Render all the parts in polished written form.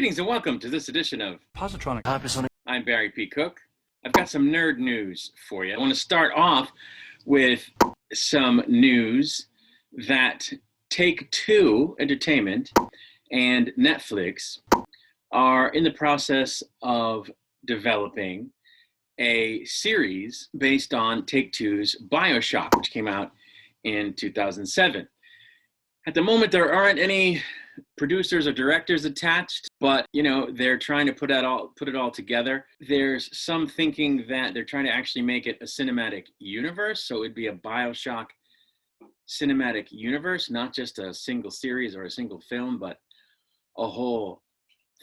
Greetings and welcome to this edition of Positronic. I'm Barry P. Cook. I've got some nerd news for you. I want to start off with some news that Take-Two Entertainment and Netflix are in the process of developing a series based on Take-Two's Bioshock, which came out in 2007. At the moment, there aren't any producers or directors attached, but they're trying to put it all together. There's some thinking that they're trying to actually make it a cinematic universe, so it'd be a Bioshock cinematic universe, not just a single series or a single film, but a whole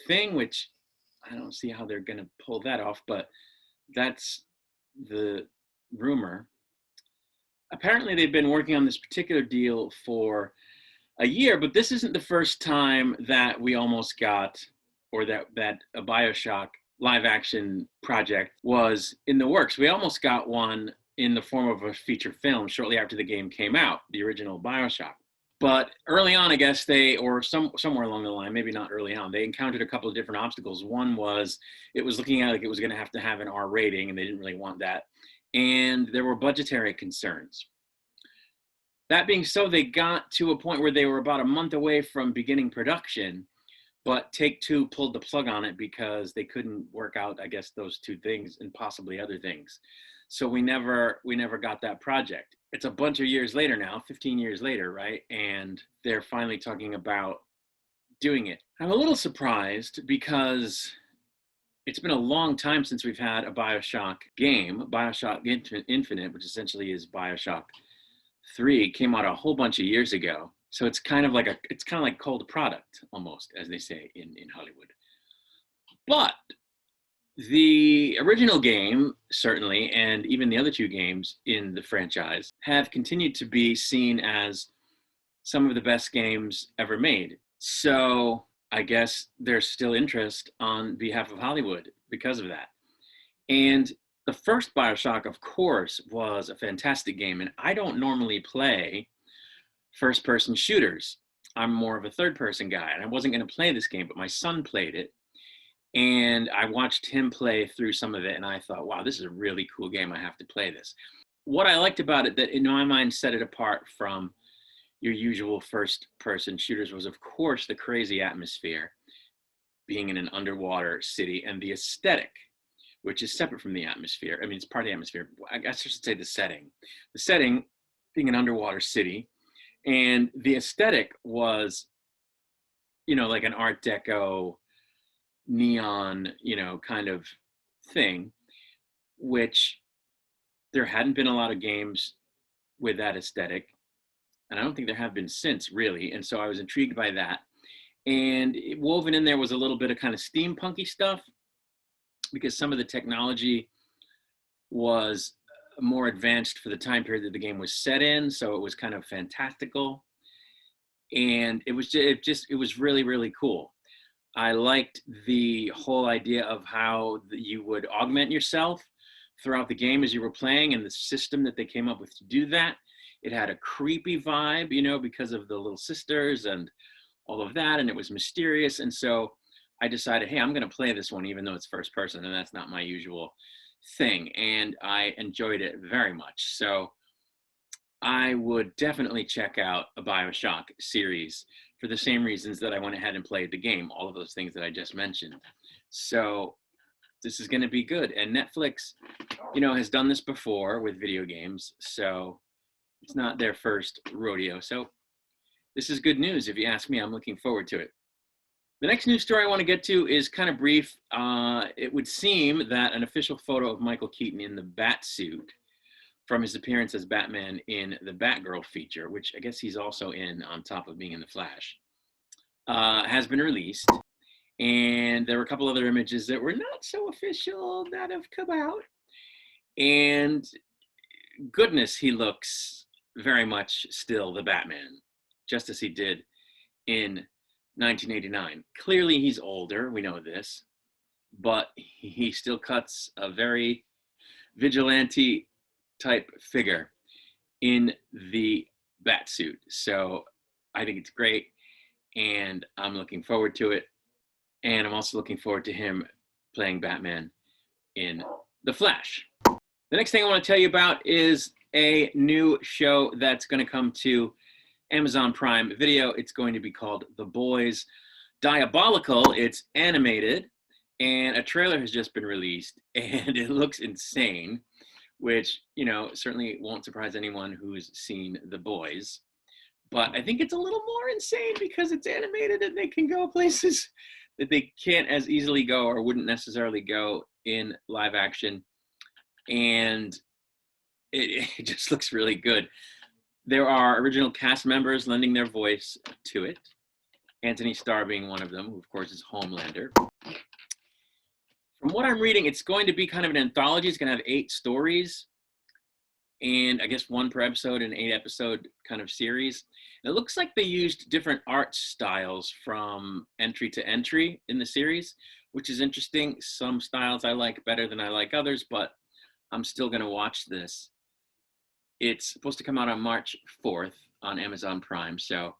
thing, which I don't see how they're going to pull that off, but that's the rumor. Apparently, they've been working on this particular deal for a year, but this isn't the first time that we almost got, or that a Bioshock live action project was in the works. We almost got one in the form of a feature film shortly after the game came out, the original Bioshock. But early on, I guess somewhere along the line, maybe not early on, they encountered a couple of different obstacles. One was it was looking like it was going to have an R rating, and they didn't really want that. And there were budgetary concerns. That being so, they got to a point where they were about a month away from beginning production, but Take-Two pulled the plug on it because they couldn't work out, I guess, those two things and possibly other things. So we never got that project. It's a bunch of years later now, 15 years later, right? And they're finally talking about doing it. I'm a little surprised because it's been a long time since we've had a Bioshock game. Bioshock Infinite, which essentially is Bioshock 3, came out a whole bunch of years ago. So it's kind of like cold product almost, as they say in Hollywood. But the original game, certainly, and even the other two games in the franchise have continued to be seen as some of the best games ever made. So I guess there's still interest on behalf of Hollywood because of that. And the first Bioshock, of course, was a fantastic game, and I don't normally play first-person shooters. I'm more of a third-person guy, and I wasn't going to play this game, but my son played it, and I watched him play through some of it, and I thought, wow, this is a really cool game. I have to play this. What I liked about it that, in my mind, set it apart from your usual first-person shooters was, of course, the crazy atmosphere, being in an underwater city, and the aesthetic, which is separate from the atmosphere. I mean, it's part of the atmosphere. I guess I should say the setting. The setting being an underwater city, and the aesthetic was, like an Art Deco neon, kind of thing, which there hadn't been a lot of games with that aesthetic. And I don't think there have been since, really. And so I was intrigued by that. And woven in there was a little bit of kind of steampunky stuff, because some of the technology was more advanced for the time period that the game was set in. So it was kind of fantastical. And it was really, really cool. I liked the whole idea of how you would augment yourself throughout the game as you were playing, and the system that they came up with to do that. It had a creepy vibe, because of the little sisters and all of that, and it was mysterious. And so I decided, hey, I'm going to play this one, even though it's first person, and that's not my usual thing. And I enjoyed it very much. So I would definitely check out a Bioshock series for the same reasons that I went ahead and played the game, all of those things that I just mentioned. So this is going to be good. And Netflix, has done this before with video games. So it's not their first rodeo. So this is good news. If you ask me, I'm looking forward to it. The next news story I want to get to is kind of brief. It would seem that an official photo of Michael Keaton in the bat suit from his appearance as Batman in the Batgirl feature, which I guess he's also in on top of being in The Flash, has been released. And there were a couple other images that were not so official that have come out. And goodness, he looks very much still the Batman, just as he did in 1989. Clearly he's older, we know this, but he still cuts a very vigilante type figure in the bat suit. So I think it's great, and I'm looking forward to it. And I'm also looking forward to him playing Batman in The Flash. The next thing I want to tell you about is a new show that's going to come to Amazon Prime Video. It's going to be called The Boys Diabolical. It's animated, and a trailer has just been released, and it looks insane, which, you know, certainly won't surprise anyone who's seen The Boys. But I think it's a little more insane because it's animated and they can go places that they can't as easily go or wouldn't necessarily go in live action. And it just looks really good. There are original cast members lending their voice to it. Anthony Starr being one of them, who of course is Homelander. From what I'm reading, it's going to be kind of an anthology. It's going to have 8 stories, and I guess 1 per episode, an 8-episode kind of series. And it looks like they used different art styles from entry to entry in the series, which is interesting. Some styles I like better than I like others, but I'm still going to watch this. It's supposed to come out on March 4th on Amazon Prime, so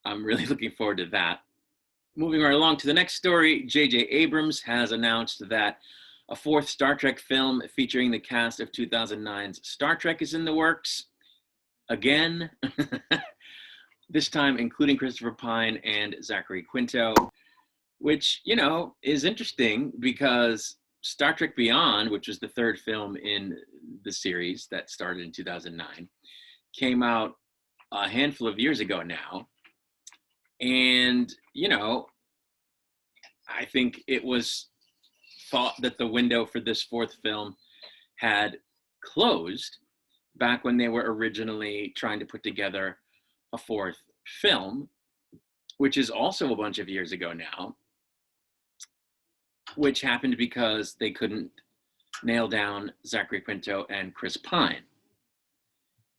I'm really looking forward to that. Moving right along to the next story, J.J. Abrams has announced that a 4th Star Trek film featuring the cast of 2009's Star Trek is in the works. Again, this time including Christopher Pine and Zachary Quinto, which, you know, is interesting because Star Trek Beyond, which was the 3rd film in the series that started in 2009, came out a handful of years ago now. And, you know, I think it was thought that the window for this 4th film had closed back when they were originally trying to put together a 4th film, which is also a bunch of years ago now, which happened because they couldn't nail down Zachary Quinto and Chris Pine.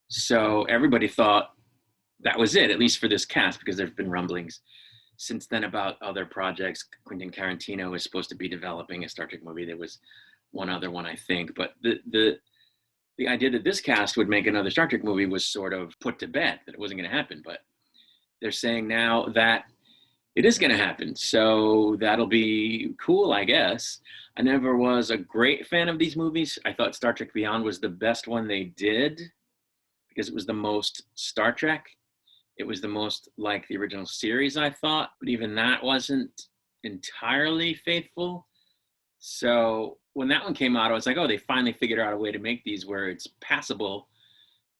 So everybody thought that was it, at least for this cast, because there have been rumblings since then about other projects. Quentin Tarantino is supposed to be developing a Star Trek movie. There was one other one, I think, but the idea that this cast would make another Star Trek movie was sort of put to bed, that it wasn't going to happen. But they're saying now that it is going to happen, so that'll be cool, I guess. I never was a great fan of these movies. I thought Star Trek Beyond was the best one they did because it was the most Star Trek. It was the most like the original series, I thought, but even that wasn't entirely faithful. So when that one came out, I was like, oh, they finally figured out a way to make these where it's passable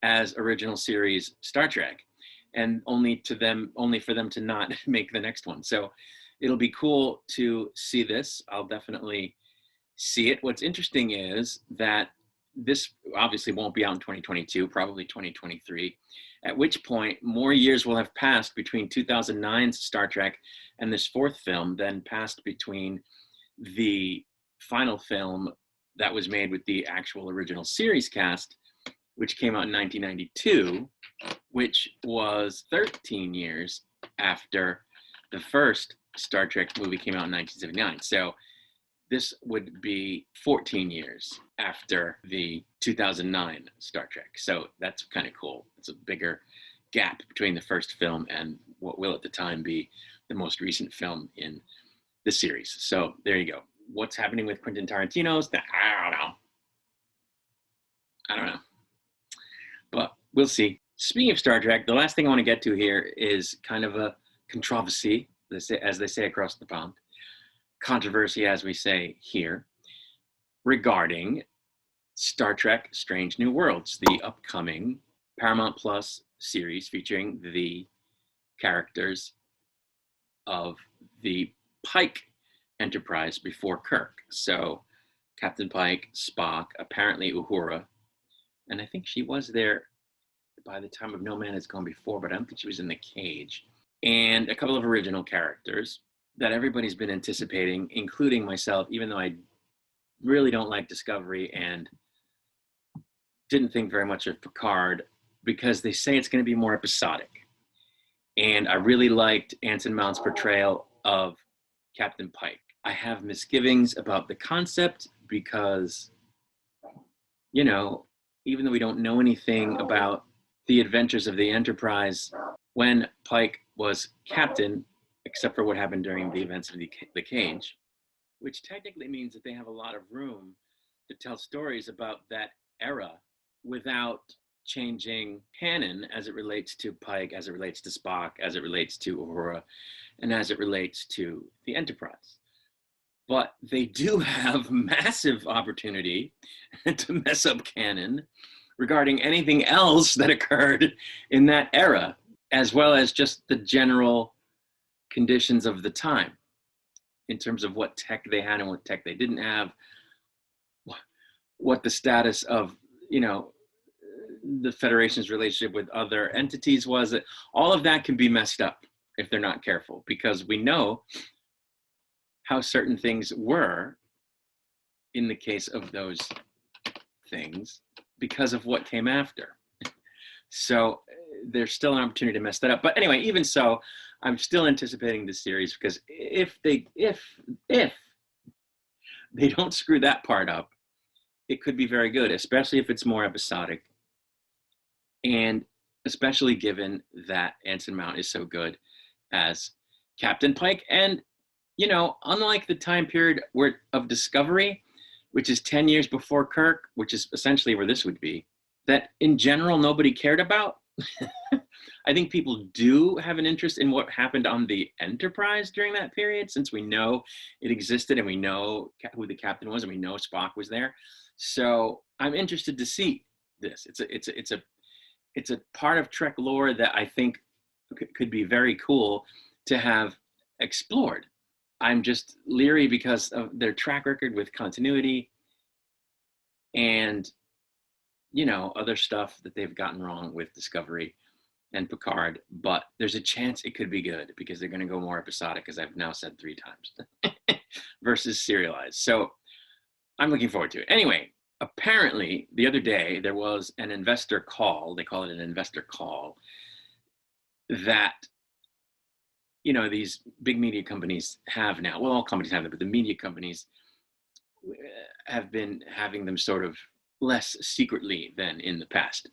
as original series Star Trek, and only for them to not make the next one. So it'll be cool to see this. I'll definitely see it. What's interesting is that this obviously won't be out in 2022, probably 2023, at which point more years will have passed between 2009's Star Trek and this 4th film than passed between the final film that was made with the actual original series cast, which came out in 1992, which was 13 years after the first Star Trek movie came out in 1979. So this would be 14 years after the 2009 Star Trek. So that's kind of cool. It's a bigger gap between the first film and what will at the time be the most recent film in the series. So there you go. What's happening with Quentin Tarantino's? I don't know. But we'll see. Speaking of Star Trek, the last thing I want to get to here is kind of a controversy, as they say across the pond. Controversy, as we say here, regarding Star Trek Strange New Worlds, the upcoming Paramount Plus series featuring the characters of the Pike Enterprise before Kirk. So Captain Pike, Spock, apparently Uhura, and I think she was there by the time of No Man Has Gone Before, but I don't think she was in the cage. And a couple of original characters that everybody's been anticipating, including myself, even though I really don't like Discovery and didn't think very much of Picard, because they say it's going to be more episodic. And I really liked Anson Mount's portrayal of Captain Pike. I have misgivings about the concept because, you know, even though we don't know anything about the adventures of the Enterprise, when Pike was captain, except for what happened during the events of the Cage, which technically means that they have a lot of room to tell stories about that era without changing canon as it relates to Pike, as it relates to Spock, as it relates to Uhura, and as it relates to the Enterprise. But they do have massive opportunity to mess up canon regarding anything else that occurred in that era, as well as just the general conditions of the time in terms of what tech they had and what tech they didn't have, what the status of, the Federation's relationship with other entities was. All of that can be messed up if they're not careful, because we know how certain things were in the case of those things because of what came after. So there's still an opportunity to mess that up. But anyway, even so, I'm still anticipating this series, because if they don't screw that part up, it could be very good, especially if it's more episodic, and especially given that Anson Mount is so good as Captain Pike. And, unlike the time period of Discovery, which is 10 years before Kirk, which is essentially where this would be, that in general nobody cared about. I think people do have an interest in what happened on the Enterprise during that period, since we know it existed and we know who the captain was and we know Spock was there. So I'm interested to see this. It's a part of Trek lore that I think could be very cool to have explored. I'm just leery because of their track record with continuity and, other stuff that they've gotten wrong with Discovery and Picard. But there's a chance it could be good, because they're going to go more episodic, as I've now said 3 times, versus serialized. So I'm looking forward to it. Anyway, apparently the other day there was an investor call. They call it an investor call that, these big media companies have now. Well, all companies have them, but the media companies have been having them sort of less secretly than in the past.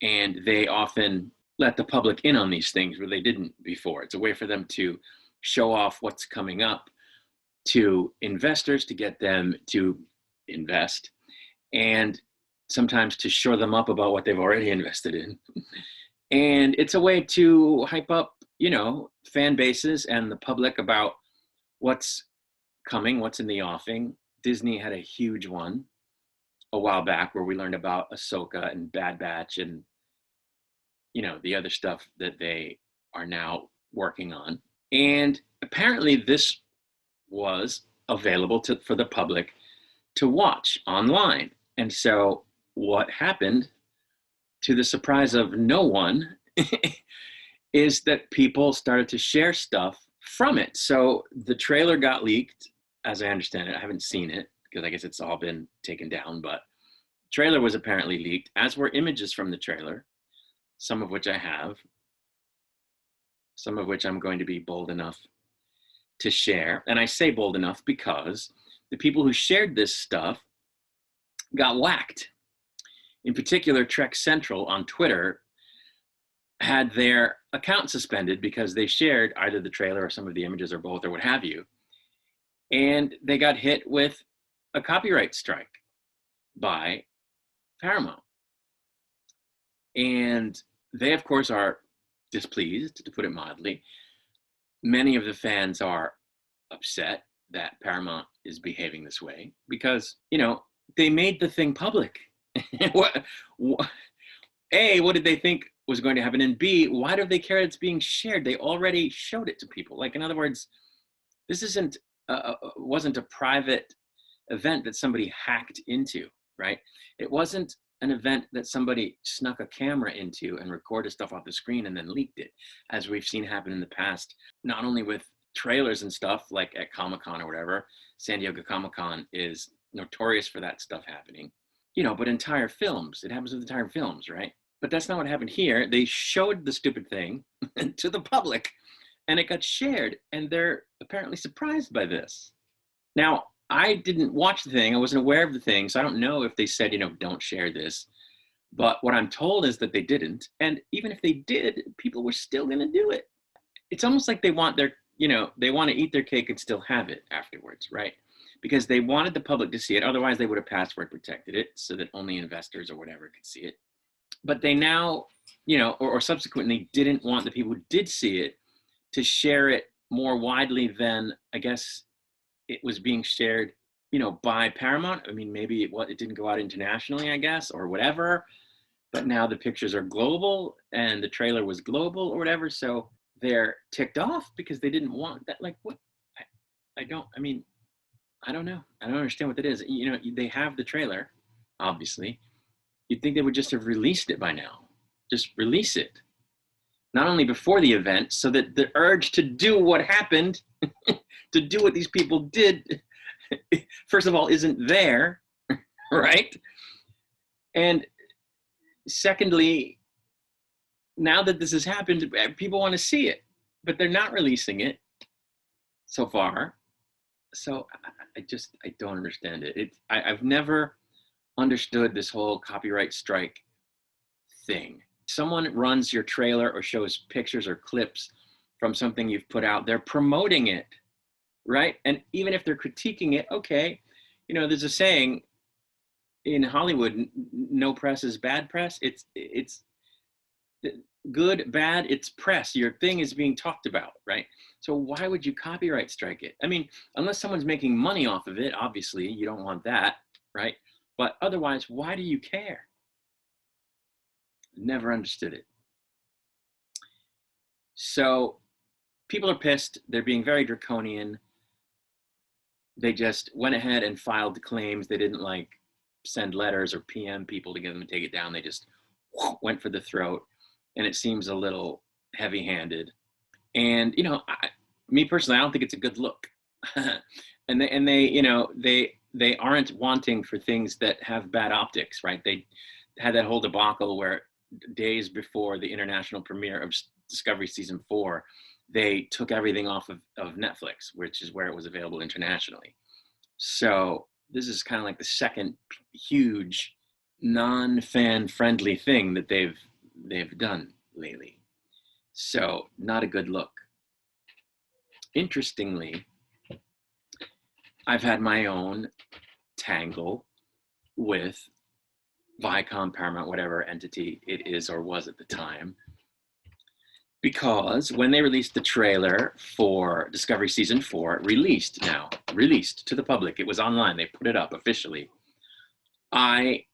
And they often let the public in on these things where they didn't before. It's a way for them to show off what's coming up to investors, to get them to invest, and sometimes to shore them up about what they've already invested in. And it's a way to hype up, fan bases and the public about what's coming, what's in the offing. Disney had a huge one a while back where we learned about Ahsoka and Bad Batch and, the other stuff that they are now working on. And apparently this was available for the public to watch online. And so what happened, to the surprise of no one, is that people started to share stuff from it. So the trailer got leaked, as I understand it. I haven't seen it because I guess it's all been taken down, but trailer was apparently leaked, as were images from the trailer, some of which I have, some of which I'm going to be bold enough to share. And I say bold enough because the people who shared this stuff got whacked. In particular, Trek Central on Twitter had their account suspended because they shared either the trailer or some of the images or both or what have you. And they got hit with a copyright strike by Paramount. And they, of course, are displeased, to put it mildly. Many of the fans are upset that Paramount is behaving this way because, they made the thing public. A, what did they think was going to happen? And B, why do they care it's being shared? They already showed it to people. Like, in other words, this wasn't a private event that somebody hacked into, right? It wasn't an event that somebody snuck a camera into and recorded stuff off the screen and then leaked it, as we've seen happen in the past, not only with trailers and stuff like at Comic-Con or whatever. San Diego Comic-Con is notorious for that stuff happening, but entire films, it happens with entire films, right? But that's not what happened here. They showed the stupid thing to the public and it got shared, and they're apparently surprised by this. Now, I didn't watch the thing. I wasn't aware of the thing. So I don't know if they said, don't share this. But what I'm told is that they didn't. And even if they did, people were still going to do it. it's almost like they want their, they want to eat their cake and still have it afterwards, right? Because they wanted the public to see it. Otherwise, they would have password protected it so that only investors or whatever could see it. But they now, or subsequently didn't want the people who did see it to share it more widely than, I guess, it was being shared, by Paramount. I mean, maybe it didn't go out internationally, I guess, or whatever. But now the pictures are global and the trailer was global or whatever. So they're ticked off because they didn't want that. Like, what? I don't know. I don't understand what that is. They have the trailer, obviously. You'd think they would just have released it by now. Just release it. Not only before the event, so that the urge to do what happened, to do what these people did, first of all, isn't there, right? And secondly, now that this has happened, people want to see it, but they're not releasing it so far. So I don't understand it. I've never understood this whole copyright strike thing. Someone runs your trailer or shows pictures or clips from something you've put out, they're promoting it, right? And even if they're critiquing it, okay, there's a saying in Hollywood, no press is bad press. It's good, bad, it's press. Your thing is being talked about, right? So why would you copyright strike it? I mean, unless someone's making money off of it, obviously you don't want that, right? But otherwise, why do you care? Never understood it. So people are pissed. They're being very draconian. They just went ahead and filed claims. They didn't send letters or PM people to get them to take it down. They just went for the throat. And it seems a little heavy-handed. And, me personally, I don't think it's a good look. and they aren't wanting for things that have bad optics, right? They had that whole debacle where days before the international premiere of Discovery Season 4, they took everything off of Netflix, which is where it was available internationally. So this is kind of like the second huge non-fan friendly thing that they've done lately. So not a good look. Interestingly, I've had my own tangle with Viacom, Paramount, whatever entity it is or was at the time, because when they released the trailer for Discovery Season 4, released to the public, it was online, they put it up officially, I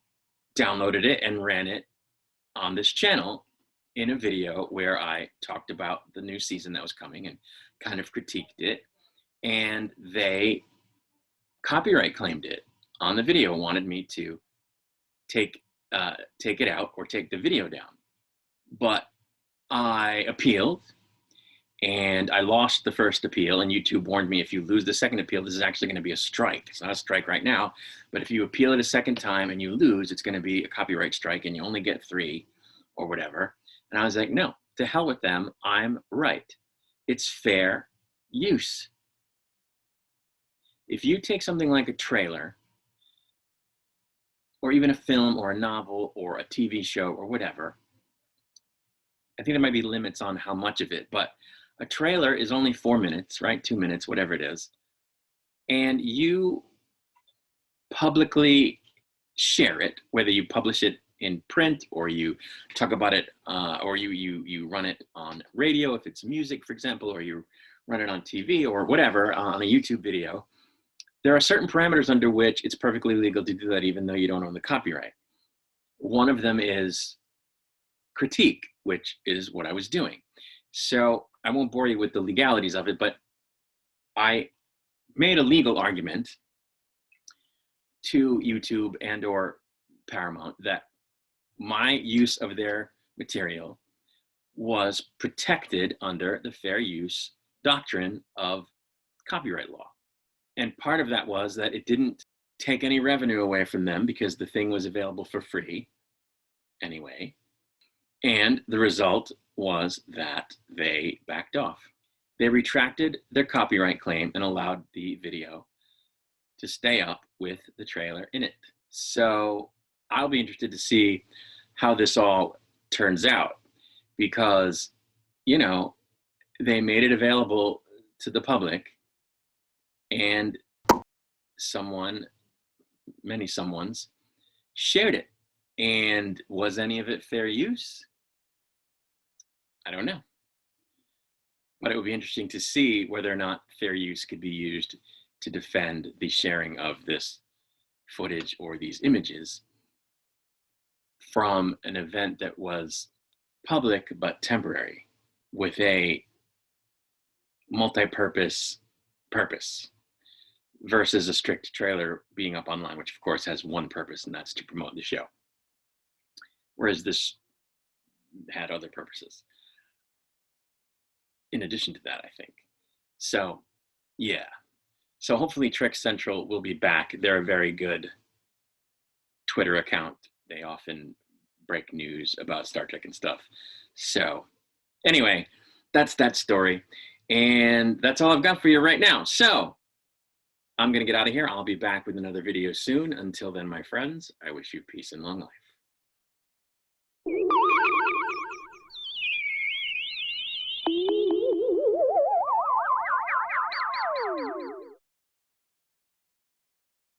downloaded it and ran it on this channel in a video where I talked about the new season that was coming and kind of critiqued it, and they copyright claimed it on the video, wanted me to take it out or take the video down. But I appealed and I lost the first appeal, and YouTube warned me, if you lose the second appeal, this is actually going to be a strike. It's not a strike right now, but if you appeal it a second time and you lose, it's going to be a copyright strike and you only get 3 or whatever. And I was like, no, to hell with them. I'm right. It's fair use. If you take something like a trailer or even a film or a novel or a TV show or whatever, I think there might be limits on how much of it, but a trailer is only 4 minutes, right? 2 minutes, whatever it is. And you publicly share it, whether you publish it in print or you talk about it, or you run it on radio, if it's music, for example, or you run it on TV or whatever, on a YouTube video. There are certain parameters under which it's perfectly legal to do that, even though you don't own the copyright. One of them is critique, which is what I was doing. So I won't bore you with the legalities of it, but I made a legal argument to YouTube and or Paramount that my use of their material was protected under the fair use doctrine of copyright law. And part of that was that it didn't take any revenue away from them because the thing was available for free anyway. And the result was that they backed off. They retracted their copyright claim and allowed the video to stay up with the trailer in it. So I'll be interested to see how this all turns out, because, they made it available to the public, and many someones shared it. And was any of it fair use? I don't know. But it would be interesting to see whether or not fair use could be used to defend the sharing of this footage or these images from an event that was public but temporary, with a multi-purpose purpose, versus a strict trailer being up online, which of course has one purpose, and that's to promote the show. Whereas this had other purposes in addition to that, I think. So, yeah. So hopefully Trek Central will be back. They're a very good Twitter account. They often break news about Star Trek and stuff. So anyway, that's that story. And that's all I've got for you right now. So I'm going to get out of here. I'll be back with another video soon. Until then, my friends, I wish you peace and long life.